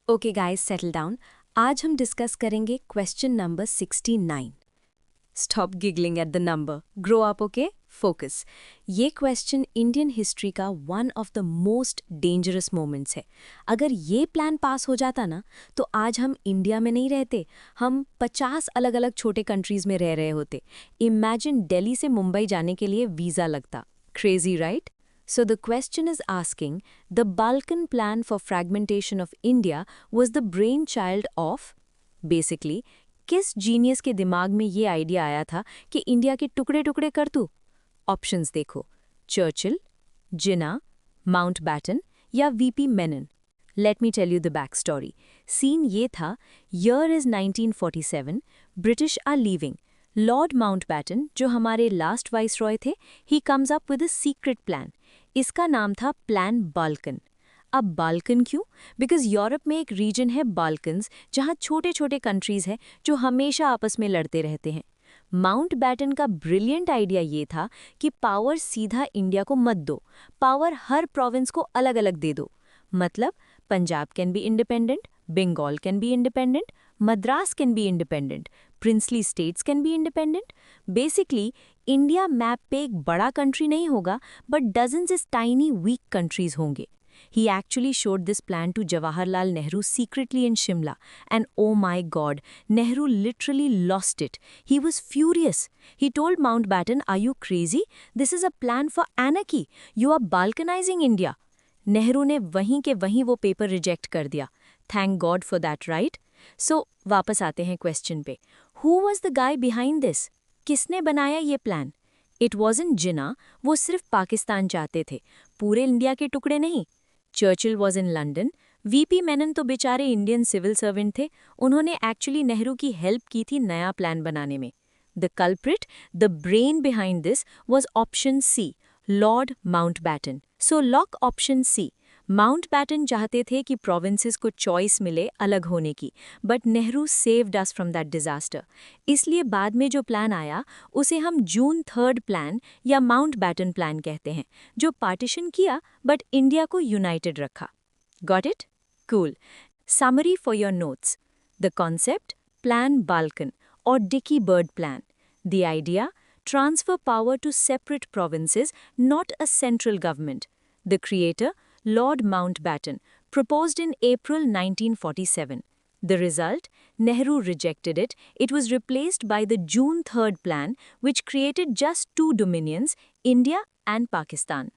Okay guys, settle down. आज हम discuss करेंगे question number 69। Stop giggling at the number, grow up, okay, focus. ये question Indian history का one of the most dangerous moments है। अगर ये plan pass हो जाता ना, तो आज हम इंडिया में नहीं रहते, हम 50 अलग अलग छोटे कंट्रीज में रह रहे होते। इमेजिन दिल्ली से मुंबई जाने के लिए वीज़ा लगता। Crazy, right? So the question is asking, the Balkan plan for fragmentation of India was the brainchild of, basically, किस जीनियस के दिमाग में ये आइडिया आया था कि इंडिया के टुकड़े टुकड़े कर दूं? ऑप्शंस देखो, चर्चिल, जिना, माउंटबैटन या V P Menon. Let me tell you the back story. Scene ये था, year is 1947, British are leaving. Lord Mountbatten, जो हमारे लास्ट वाइसरॉय थे, he comes up with a secret plan. इसका नाम था प्लान बाल्कन। अब बाल्कन क्यों? बिकॉज यूरोप में एक रीजन है बाल्कन्स, जहाँ छोटे छोटे कंट्रीज हैं जो हमेशा आपस में लड़ते रहते हैं। माउंटबैटन का ब्रिलियंट आइडिया ये था कि पावर सीधा इंडिया को मत दो, पावर हर प्रोविंस को अलग अलग दे दो। मतलब Punjab can be independent, Bengal can be independent, Madras can be independent, princely states can be independent. Basically India map पे एक बड़ा कंट्री नहीं होगा, बट डजन्स इस टाइनी वीक कंट्रीज होंगे। He actually showed this plan to Jawaharlal Nehru secretly in Shimla, and oh my god, Nehru literally lost it. He was furious. He told Mountbatten, "Are you crazy? This is a plan for anarchy. You are balkanizing India." Nehru ने वहीं के वहीं वो paper reject कर दिया। Thank God for that, right? So वापस आते हैं क्वेश्चन पे। Who was the guy behind this? किसने बनाया ये प्लान? इट वॉजंट जिना, वो सिर्फ पाकिस्तान चाहते थे, पूरे इंडिया के टुकड़े नहीं। Churchill was in London. VP Menon तो बेचारे इंडियन सिविल सर्वेंट थे, उन्होंने एक्चुअली नेहरू की हेल्प की थी नया प्लान बनाने में। The culprit, the brain behind this, was option c, Lord Mountbatten. So lock option c. Mountbatten चाहते थे कि प्रोविंसेस को चॉइस मिले अलग होने की, but Nehru saved us from that disaster. इसलिए बाद में जो प्लान आया उसे हम जून 3 प्लान या माउंटबैटन प्लान कहते हैं, जो पार्टीशन किया बट इंडिया को यूनाइटेड रखा। Got it? Cool. Summary for your notes. The concept, plan Balkan और Dickie Bird plan. The idea, transfer power to separate provinces, not a central government. The creator, Lord Mountbatten, proposed in April 1947. The result, Nehru rejected it. It was replaced by the June 3 plan, which created just two dominions, India and Pakistan.